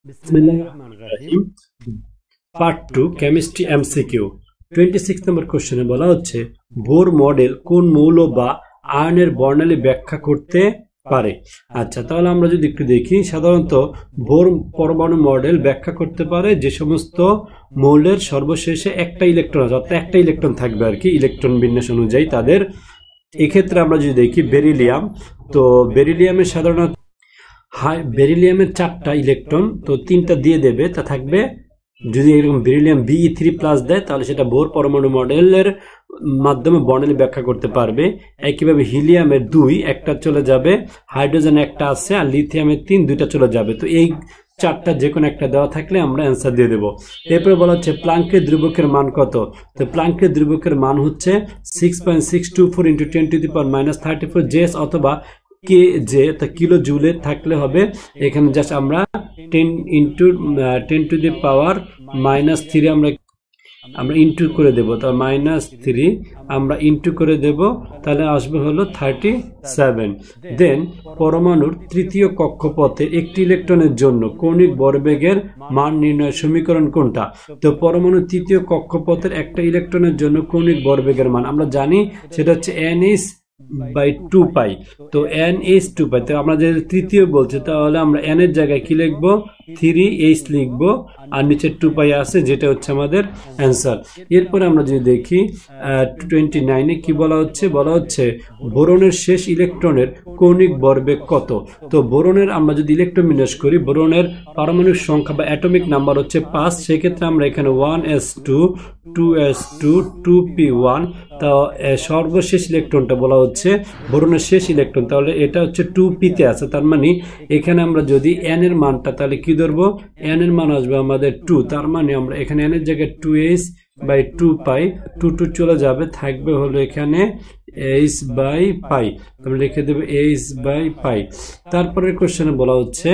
বিসমিল্লাহিররহমানিররহিম। Part 2 chemistry MCQ. 26 নম্বর কোশ্চেনে বলা হচ্ছে বোর মডেল কোন মৌল বা আয়নের বর্ণালী ব্যাখ্যা করতে পারে। আচ্ছা, তাহলে আমরা যদি একটু দেখি, সাধারণত বোর পরমাণু মডেল ব্যাখ্যা করতে পারে যে সমস্ত মৌলের সর্বশেষে একটা ইলেকট্রন আছে, অর্থাৎ একটা ইলেকট্রন থাকবে আর কি, ইলেকট্রন বিন্যাস অনুযায়ী তাদের। এক্ষেত্রে আমরা যদি দেখি বেরিলিয়াম, তো বেরিলিয়ামের সাধারণত বেরিলিয়ামের 4টা ইলেকট্রন, তো 3টা দিয়ে দেবে, তা থাকবে। যদি এরকম বেরিলিয়াম Be3+ দেয় তাহলে সেটা বোর পরমাণু মডেলের মাধ্যমে বর্ণালী ব্যাখ্যা করতে পারবে। একইভাবে হিলিয়ামের 2, একটা চলে যাবে, হাইড্রোজেন একটা আছে, আর লিথিয়ামের 3, 2টা চলে যাবে। তো এই 4টা যে কোনো একটা দেওয়া থাকলে আমরা অ্যান্সার দিয়ে দেবো। এরপরে বলা হচ্ছে প্লাঙ্কের ধ্রুবকের মান কত। তো প্লাঙ্কের ধ্রুবকের মান হচ্ছে 6.624 × 10⁻34 জেস অথবা কে জে, তা কিলো জুলে থাকলে হবে। এখানে জাস্ট আমরা 10 × 10⁻³ আমরা ইন্টু করে দেব, তার -3 আমরা ইন্টু করে দেব, তাহলে আসবে হলো 37। দেন পরমাণুর তৃতীয় কক্ষপথে একটি ইলেকট্রনের জন্য কৌণিক ভরবেগের মান নির্ণয়ের সমীকরণ কোনটা। তো পরমাণুর তৃতীয় কক্ষপথের একটা ইলেকট্রনের জন্য কৌণিক ভরবেগের মান আমরা জানি, সেটা হচ্ছে nh/2π। তো nh/2π, তো আমরা যদি তৃতীয় বলছি তাহলে আমরা n এর জায়গায় কি লিখবো, 3h লিখবো, আর নিচে 2π আছে, যেটা হচ্ছে আমাদের অ্যান্সার। এরপরে আমরা যদি দেখি 29-এ কি বলা হচ্ছে বোরনের শেষ ইলেকট্রনের কৌণিক ভরবেগ কত। তো বোরনের আমরা যদি ইলেকট্রন বিন্যাস করি, বোরনের পারমাণবিক সংখ্যা বা অ্যাটমিক নাম্বার হচ্ছে 5। সেক্ষেত্রে আমরা এখানে 1s2 2s2 2p1, তা সর্বশেষ ইলেকট্রনটা বলা হচ্ছে বোরনের শেষ ইলেকট্রন, তাহলে এটা হচ্ছে 2p-তে আছে। তার মানে এখানে আমরা যদি n এর মানটা তাহলে কি ধরবো, n এর মান আসবে আমাদের 2, তার মানে আমরা এখানে n এর জায়গায় 2h/2π, 2 চলে যাবে, থাকবে হলো এখানে h/π, আমরা লিখে দেবো h/π। তারপরের কোশ্চেনে বলা হচ্ছে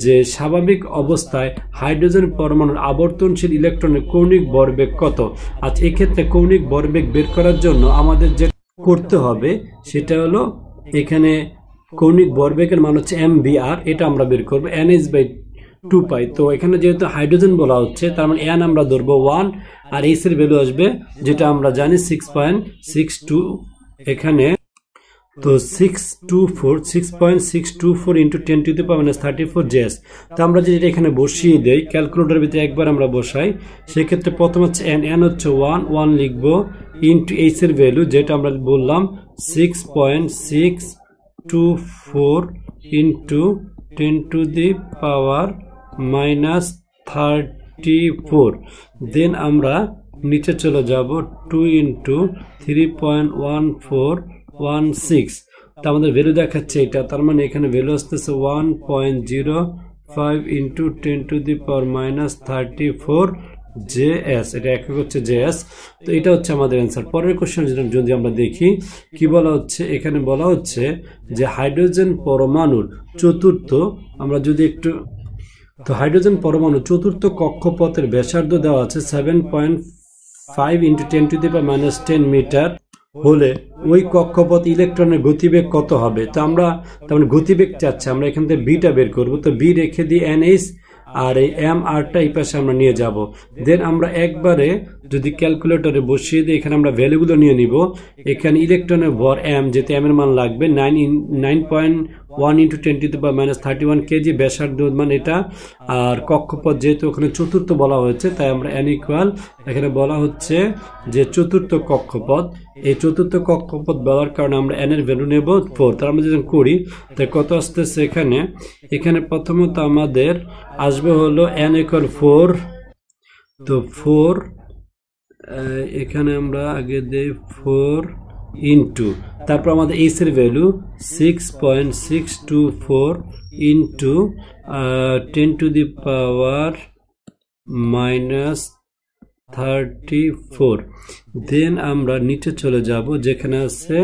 যে স্বাভাবিক অবস্থায় হাইড্রোজেন পরমাণুর আবর্তনশীল ইলেকট্রনের কৌণিক ভরবেগ কত। আচ্ছা, এক্ষেত্রে কৌণিক ভরবেগ বের করার জন্য আমাদের যে করতে হবে সেটা হলো, এখানে কৌণিক ভরবেগের মান হচ্ছে mvr, এটা আমরা বের করবো nh/2π। তো এখানে যেহেতু হাইড্রোজেন বলা হচ্ছে, তার মানে n আমরা ধরবো 1, আর h এর ভ্যালু আসবে যেটা আমরা জানি 6.62, এখানে তো 6.624 × 10⁻34 জেস। তো আমরা যদি এখানে বসিয়ে দেই, ক্যালকুলেটরের ভিতরে একবার আমরা বসাই, সেক্ষেত্রে প্রথম হচ্ছে n হচ্ছে 1 লিখবো, ইন্টু h এর ভ্যালু যেটা আমরা বললাম 6.624 × 10⁻34। দেন আমরা নিচে চলে যাব 2 × 3.1416, তা আমাদের ভ্যালু দেখাচ্ছে এটা, তার মানে এখানে ভ্যালু আসতেছে 1.05 × 10⁻34 জেএস, এটা একক হচ্ছে জেএস। তো এটা হচ্ছে আমাদের অ্যান্সার। পরের কোশ্চেন যদি আমরা দেখি কি বলা হচ্ছে, এখানে বলা হচ্ছে যে হাইড্রোজেন পরমাণুর চতুর্থ, আমরা যদি একটু, তো হাইড্রোজেন পরমাণু চতুর্থ কক্ষপথের ব্যাসার্ধ দেওয়া আছে 7.5 × 10⁻10 মিটার হলে ওই কক্ষপথ ইলেকট্রনের গতিবেগ কত হবে। তো আমরা তার মানে গতিবেগ চাচ্ছে, আমরা এখান থেকে বিটা বের করবো, তো বি রেখে দিই nh, আর এই mr-টা এই পাশে আমরা নিয়ে যাব। দেন আমরা একবারে যদি ক্যালকুলেটরে বসিয়ে দিই, এখানে আমরা ভ্যালুগুলো নিয়ে নিব। এখানে ইলেকট্রনের ভর m, যেতে m এর মান লাগবে 9.1 × 10⁻31 কেজি, ব্যাসার্ধ মান এটা, আর কক্ষপথ যেহেতু ওখানে চতুর্থ বলা হয়েছে, তাই আমরা n ইকুয়াল, এখানে বলা হচ্ছে যে চতুর্থ কক্ষপথ, এই চতুর্থ কক্ষপথ বলার কারণে আমরা n এর ভ্যালু নেব 4। তার আমরা যখন করি তাই কত আসতেছে, এখানে প্রথমত আমাদের আসবে হলো n ইকুয়াল 4, তো 4 এখানে আমরা আগে দেই 4 ইন্টু, তারপর আমাদের h এর ভ্যালু 6.624 × 10⁻34। দেন আমরা নিচে চলে যাব, যেখানে আছে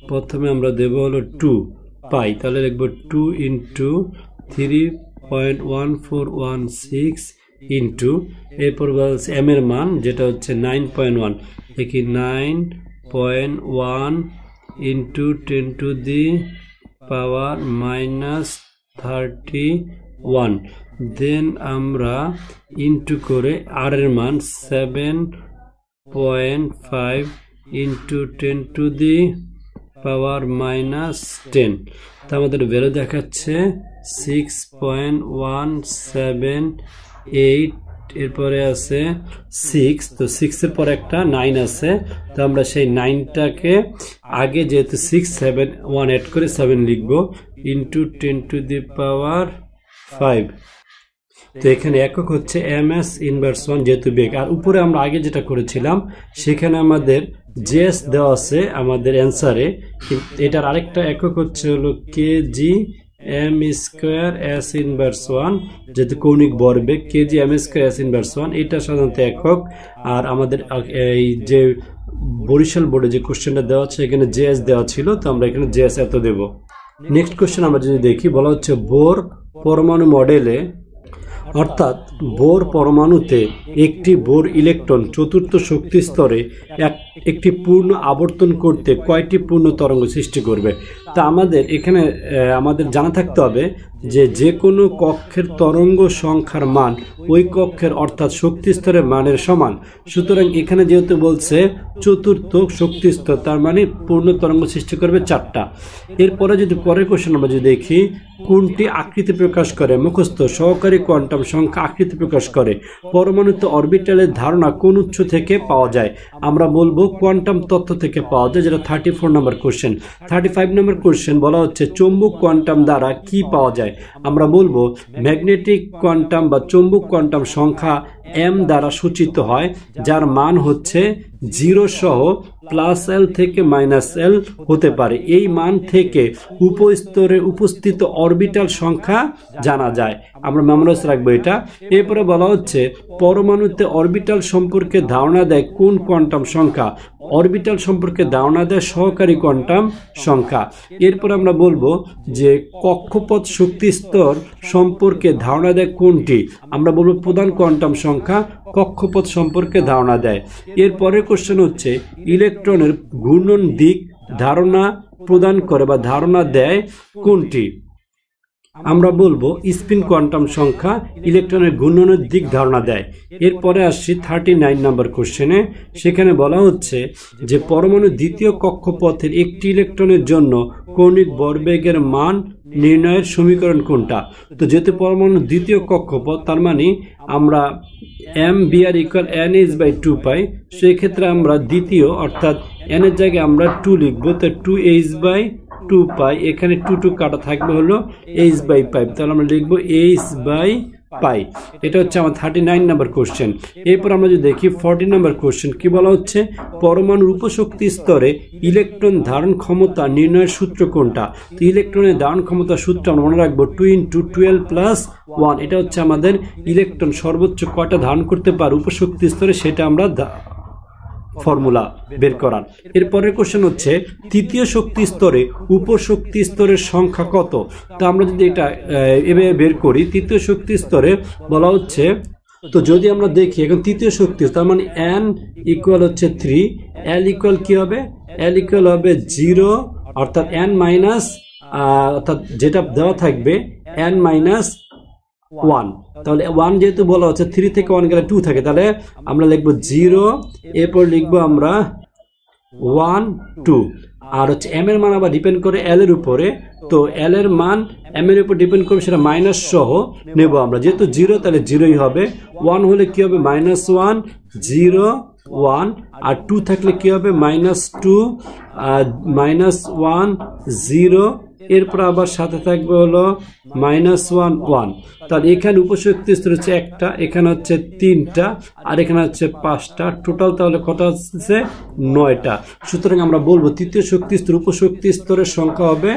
প্রথমে আমরা দেব হলো 2π, তাহলে লিখবো 2 × 3.1416 ইন্টু, এরপর বলছে m এর মান যেটা হচ্ছে 9.1, দেখি 9.1 × 10⁻³ 1, দেন আমরা ইন্টু করে r এর মান 7.5 ইন্টু 10 টু দি পাওয়ার -10, তা আমাদের ভ্যালু দেখাচ্ছে 6.178, এরপরে আছে 6, তো 6 এর পর একটা 9 আছে, তো আমরা সেই 9টাকে আগে যেহেতু 6 7 1 অ্যাড করে 7 লিখব ইন্টু 10 টু দি পাওয়ার 5। তো এখানে একক হচ্ছে ms ইনভার্স 1 যেহেতু বেগ, আর উপরে আমরা আগে যেটা করেছিলাম সেখানে আমাদের জেএস দেওয়া আছে আমাদের অ্যান্সারে, এটার আরেকটা একক হচ্ছে হলো kg m square s inverse 1, যেহেতু কৌণিক ভরবেগ kg m square s inverse 1 এটা সাধারণত একক। আর আমাদের এই যে বরিশাল বোর্ডে যে কোশ্চেনটা দেওয়া আছে এখানে জেএস দেওয়া ছিল, তো আমরা এখানে জেএস এত দেব। নেক্সট কোশ্চেন আমরা যদি দেখি, বলা হচ্ছে বোর পরমাণু মডেলে, অর্থাৎ বোর পরমাণুতে একটি বোর ইলেকট্রন চতুর্থ শক্তি স্তরে একটি পূর্ণ আবর্তন করতে কয়টি পূর্ণ তরঙ্গ সৃষ্টি করবে। তা আমাদের এখানে আমাদের জানা থাকতে হবে যে কোনো কক্ষের তরঙ্গ সংখ্যার মান ওই কক্ষের অর্থাৎ শক্তি স্তরের মানের সমান। সুতরাং এখানে যেহেতু বলছে চতুর্থ শক্তি স্তর, তার মানে পূর্ণ তরঙ্গ সৃষ্টি করবে 4টা। এরপরে যদি পরের কোশ্চেন আমরা যদি দেখি, কোনটি আকৃতি প্রকাশ করে, মুখস্থ সহকারী কোয়ান্টাম সংখ্যা আকৃতি প্রকাশ করে, পরমাণুতে অরবিটালের ধারণা কোন উৎস থেকে পাওয়া যায়। আমরা বলবো কোয়ান্টাম তত্ত্ব থেকে পাওয়া যায়, যেটা 34 নম্বর কোশ্চেন। 35 নম্বর কোশ্চেন বলা হচ্ছে চৌম্বক কোয়ান্টাম দ্বারা কি পাওয়া যায়। আমরা বলবো ম্যাগনেটিক কোয়ান্টাম বা চৌম্বক কোয়ান্টাম সংখ্যা m দ্বারা সূচিত হয়, যার মান হচ্ছে 0 সহ +l থেকে -l হতে পারে। এই মান থেকে উপস্তরে উপস্থিত অরবিটাল সংখ্যা জানা যায়, আমরা মেমোরাইজ রাখবো এটা। এরপরে বলা হচ্ছে পরমাণুতে অরবিটাল সম্পর্কে ধারণা দেয় কোন কোয়ান্টাম সংখ্যা। অরবিটাল সম্পর্কে ধারণা দেয় সহকারী কোয়ান্টাম সংখ্যা। এরপর আমরা বলবো যে কক্ষপথ শক্তি স্তর সম্পর্কে ধারণা দেয় কোনটি। আমরা বলবো প্রধান কোয়ান্টাম সংখ্যা কক্ষপথ সম্পর্কে ধারণা দেয়। এরপরের কোশ্চেন হচ্ছে ইলেকট্রনের ঘূর্ণন দিক ধারণা প্রদান করে বা ধারণা দেয় কোনটি। আমরা বলবো স্পিন কোয়ান্টাম সংখ্যা ইলেকট্রনের ঘূর্ণনের দিক ধারণা দেয়। এরপরে আসছি 39 নম্বর কোশ্চেনে, সেখানে বলা হচ্ছে যে পরমাণু দ্বিতীয় কক্ষপথের একটি ইলেকট্রনের জন্য কৌণিক ভরবেগের মান নির্ণয়ের সমীকরণ কোনটা। তো যেহেতু পরমাণু দ্বিতীয় কক্ষপথ, তার মানে আমরা m(br = nh/2 পাই, সেই ক্ষেত্রে আমরা দ্বিতীয় অর্থাৎ n এর জায়গায় আমরা 2 লিখবো, তো 2h/2 পাই, এখানে 2 কাটা থাকবে হলো h/5, তাহলে আমরা লিখবো h/পাই। এটা হচ্ছে আমার 39 নম্বর কোশ্চেন। এরপর আমরা যদি দেখি 40 নম্বর কোশ্চেন, কি বলা হচ্ছে পরমাণুর উপশক্তি স্তরে ইলেকট্রন ধারণ ক্ষমতা নির্ণয়ের সূত্র কোনটা। তো ইলেকট্রনের ধারণ ক্ষমতার সূত্র আমরা মনে রাখবো 2 × 12 + 1, এটা হচ্ছে আমাদের ইলেকট্রন সর্বোচ্চ কয়টা ধারণ করতে পারে উপশক্তি স্তরে, সেটা আমরা ফর্মুলা বের করার। এরপরের কোশ্চেন হচ্ছে তৃতীয় শক্তি স্তরে উপশক্তি স্তরের সংখ্যা কত। তো আমরা যদি এটা এভাবে বের করি, তৃতীয় শক্তি স্তরে বলা হচ্ছে, তো যদি আমরা দেখি এখন তৃতীয় শক্তি, তার মানে n = হচ্ছে 3, l = কি হবে, l = হবে 0, অর্থাৎ n মাইনাস অর্থাৎ যেটা দেওয়া থাকবে n - 1, তাহলে 1 যেহেতু বলা হচ্ছে 3 থেকে 1 গেলে 2 থাকে, তাহলে আমরা লিখবো 0, এরপর লিখবো আমরা 1 2, আর হচ্ছে m এর মান আবার ডিপেন্ড করে l এর উপরে, তো l এর মান m এর উপর ডিপেন্ড করবে, সেটা মাইনাস সহ নেব আমরা, যেহেতু 0 তাহলে 0ই হবে, 1 হলে কি হবে -1 0 1, আর 2 থাকলে কি হবে -2 -1 0, এরপর আবার সাথে থাকবে হলো -1 1, তাহলে এখানে উপশক্তি স্তর হচ্ছে একটা, এখানে হচ্ছে 3টা, আর এখানে হচ্ছে 5টা, টোটাল তাহলে কত হচ্ছে 9টা। সুতরাং আমরা বলবো তৃতীয় শক্তি স্তর উপশক্তি স্তরের সংখ্যা হবে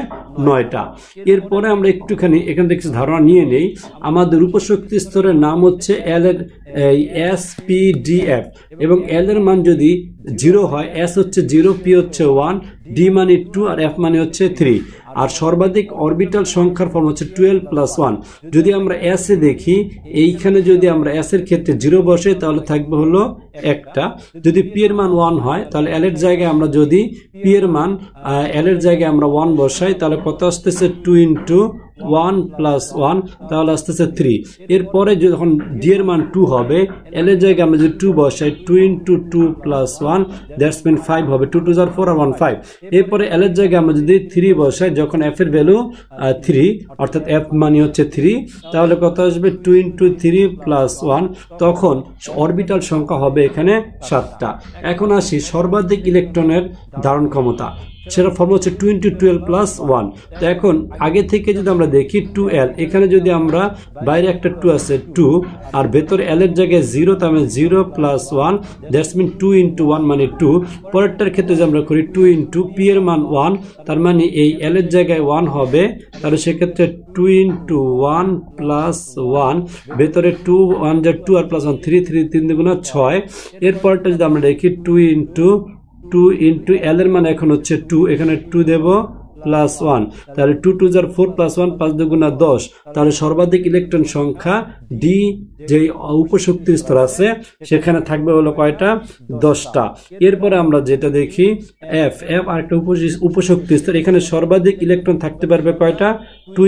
9টা। এরপরে আমরা একটুখানি এখান থেকে ধারণা নিয়ে নেই, আমাদের উপশক্তি স্তরের নাম হচ্ছে L এর SPDF, এবং L এর মান যদি 0 হয়, S হচ্ছে 0, P হচ্ছে 1, D মানে 2, আর F মানে হচ্ছে 3, আর সর্বাধিক অরবিটাল সংখ্যার ফর্ম হচ্ছে 12 + 1। যদি আমরা S এ দেখি, এইখানে যদি আমরা S এর ক্ষেত্রে 0 বসে তাহলে থাকবে হলো একটা, যদি P এর মান 1 হয় তাহলে L এর জায়গায় আমরা যদি P এর মান L এর জায়গায় আমরা 1 বসাই, তাহলে কত আসতেছে 2 × 1 প্লাস 1 তাহলে আসতেছে 3। এরপরে যখন ডি এর মান 2 হবে, এল এর জায়গায় আমরা যদি 2 বসাই 2 ইন্টু 2 প্লাস 1 দ্যাটস মিন 5 হবে, 2 2 4 আর 1 5। এরপরে এল এর জায়গায় আমরা যদি 3 বসাই, যখন এফ এর ভ্যালু 3 অর্থাৎ এফ মানে হচ্ছে 3, তাহলে কত আসবে 2 ইন্টু 3 প্লাস 1, তখন অরবিটাল সংখ্যা হবে এখানে 7টা। এখন আসি সর্বাধিক ইলেকট্রনের ধারণ ক্ষমতা, সেটা ফর্মুলা হচ্ছে 2 ইন্টু 12 প্লাস 1। তো এখন আগে থেকে যদি আমরা দেখি 2l, এখানে যদি আমরা বাইরে একটা 2 আছে 2 আর ভেতরে l এর জায়গায় 0, তার মানে 0 প্লাস 1 দ্যাটস মিন 2 ইন্টু 1 মানে 2। পরেরটার ক্ষেত্রে যদি আমরা করি 2 ইন্টু পি এর মান 1, তার মানে এই l এর জায়গায় 1 হবে, তাহলে সেক্ষেত্রে 2 ইন্টু 1 প্লাস 1, ভেতরে 2 1 যা 2 আর প্লাস 1 3 3 3 দুগুণা 6। এরপরটা যদি আমরা দেখি 2 ইন্টু এল এর মান এখন হচ্ছে 2, এখানে 2 দেব প্লাস 1, তাহলে 2 2 4 4 প্লাস 1 5 দুগুণা 10। তাহলে সর্বাধিক ইলেকট্রন সংখ্যা ডি যে উপশক্তির স্তর আছে সেখানে থাকবে হলো কয়টা, 10টা। এরপরে আমরা যেটা দেখি এফ আর একটা উপশক্তি স্তর, এখানে সর্বাধিক ইলেকট্রন থাকতে পারবে কয়টা, 2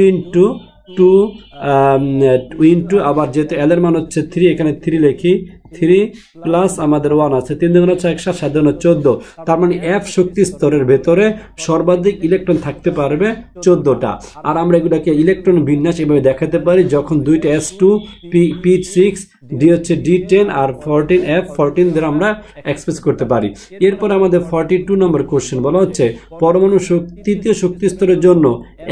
ইন্টু আবার যেহেতু এল এর মান হচ্ছে 3, এখানে 3 লিখি, 3 প্লাস আমাদের 1 আছে, 3 দুগুণা 6 1 7 দুগুণা 14। তার মানে এফ শক্তি স্তরের ভেতরে সর্বাধিক ইলেকট্রন থাকতে পারবে 14টা। আর আমরা এগুলোকে ইলেকট্রন বিন্যাস এভাবে দেখাতে পারি, যখন দুইটা S2 P6 ডি হচ্ছে D10 আর 14 F14 দ্বারা আমরা এক্সপ্রেস করতে পারি। এরপর আমাদের 42 নম্বর কোশ্চেন বলা হচ্ছে পরমাণু তৃতীয় শক্তি স্তরের জন্য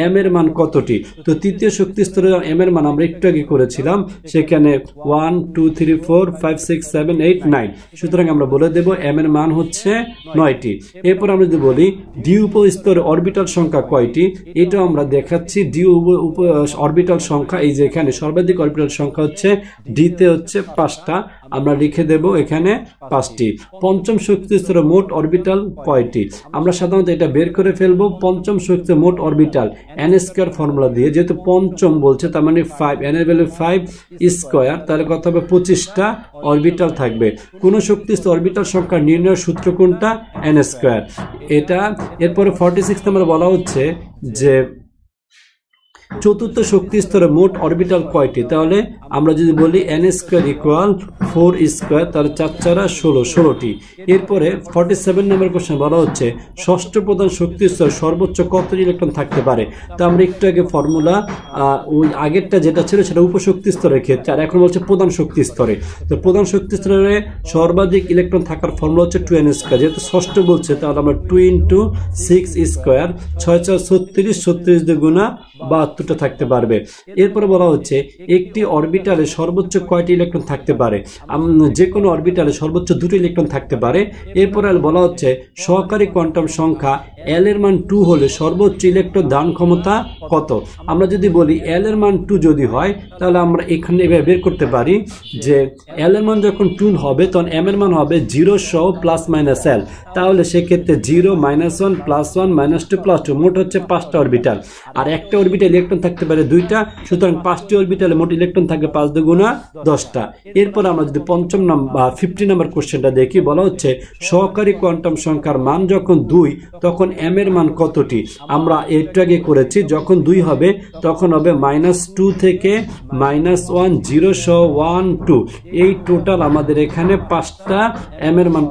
এম এর মান কতটি। তো তৃতীয় শক্তি স্তরের এম এর মান আমরা একটু আগে করেছিলাম, সেখানে 1 2 3 4 5 6 7 8 9, সুতরাং আমরা বলে দেব এম এর মান হচ্ছে 9টি। এরপর আমরা যদি বলি ডি উপস্তরে অরবিটাল সংখ্যা কয়টি, এটা আমরা দেখাচ্ছি। ডি অরবিটাল সংখ্যা এই যে এখানে সর্বাধিক অরবিটাল সংখ্যা হচ্ছে ডিতে হচ্ছে 5টা, আমরা লিখে দেব এখানে 5টি। পঞ্চম শক্তি স্তরে মোট অরবিটাল কয়টি, আমরা সাধারণত এটা বের করে ফেলবো। পঞ্চম শক্তি মোট অরবিটাল এন স্কয়ার ফর্মুলা দিয়ে, যেহেতু পঞ্চম বলছে তার মানে 5, এন এর ভ্যালু 5 স্কয়ার, তাহলে কত হবে 25টা অরবিটাল থাকবে। কোন শক্তি স্তর অরবিটাল সংখ্যা নির্ণয়ের সূত্র কোনটা, এন স্কয়ার এটা। এরপরে 46 নম্বরে বলা হচ্ছে যে চতুর্থ শক্তি স্তরে মোট অরবিটাল কয়টি, তাহলে আমরা যদি বলি এন স্কয়ার ইকুয়াল 4 স্কয়ার, তাহলে 4 4 16টি। এরপরে 47 নম্বর কোশ্চেন বলা হচ্ছে ষষ্ঠ প্রধান শক্তি স্তর সর্বোচ্চ কত ইলেকট্রন থাকতে পারে। তো আমরা একটু আগে ফর্মুলা ওই আগেরটা যেটা ছিল সেটা উপশক্তি স্তরের ক্ষেত্রে, আর এখন বলছে প্রধান শক্তি স্তরে। তো প্রধান শক্তি স্তরে সর্বাধিক ইলেকট্রন থাকার ফর্মুলা হচ্ছে 2n স্কয়ার, যেহেতু ষষ্ঠ বলছে তাহলে আমরা 2 ইন্টু 6 স্কয়ার, 6 4 36, 36 দুগুণা 72টা থাকতে পারবে। এরপরে বলা হচ্ছে একটি অরবিটালে সর্বোচ্চ কয়টি ইলেকট্রন থাকতে পারে, যে কোনো অরবিটালে সর্বোচ্চ 2টি ইলেকট্রন থাকতে পারে। এরপরে বলা হচ্ছে সহকারী কোয়ান্টাম সংখ্যা এল এর মান 2 হলে সর্বোচ্চ ইলেকট্রন ধারণ ক্ষমতা কত। আমরা যদি বলি এল এর মান 2 যদি হয়, তাহলে আমরা এখানে এভাবে বের করতে পারি যে এল এর মান যখন 2 হবে তখন এম এর মান হবে 0 সহ প্লাস মাইনাস এল, তাহলে সেক্ষেত্রে 0 -1 +1 -2 +2, মোট হচ্ছে 5টা অরবিটাল। আর একটা অরবিটাল ইলেকট্রন থাকতে পারে 2টা, সুতরাং 5টি অরবিটালে মোট ইলেকট্রন থাকবে 5 দুগুণা 10টা। এরপর আমরা যদি 50 নম্বর কোশ্চেনটা দেখি, বলা হচ্ছে সহকারী কোয়ান্টাম সংখ্যার মান যখন 2 তখন এম এর মান কতটি। আমরা একটু আগে করেছি, যখন 2 হবে তখন হবে -2 থেকে -1 0 সহ 1 2, এই টোটাল আমাদের এখানে 5টা এম এর মান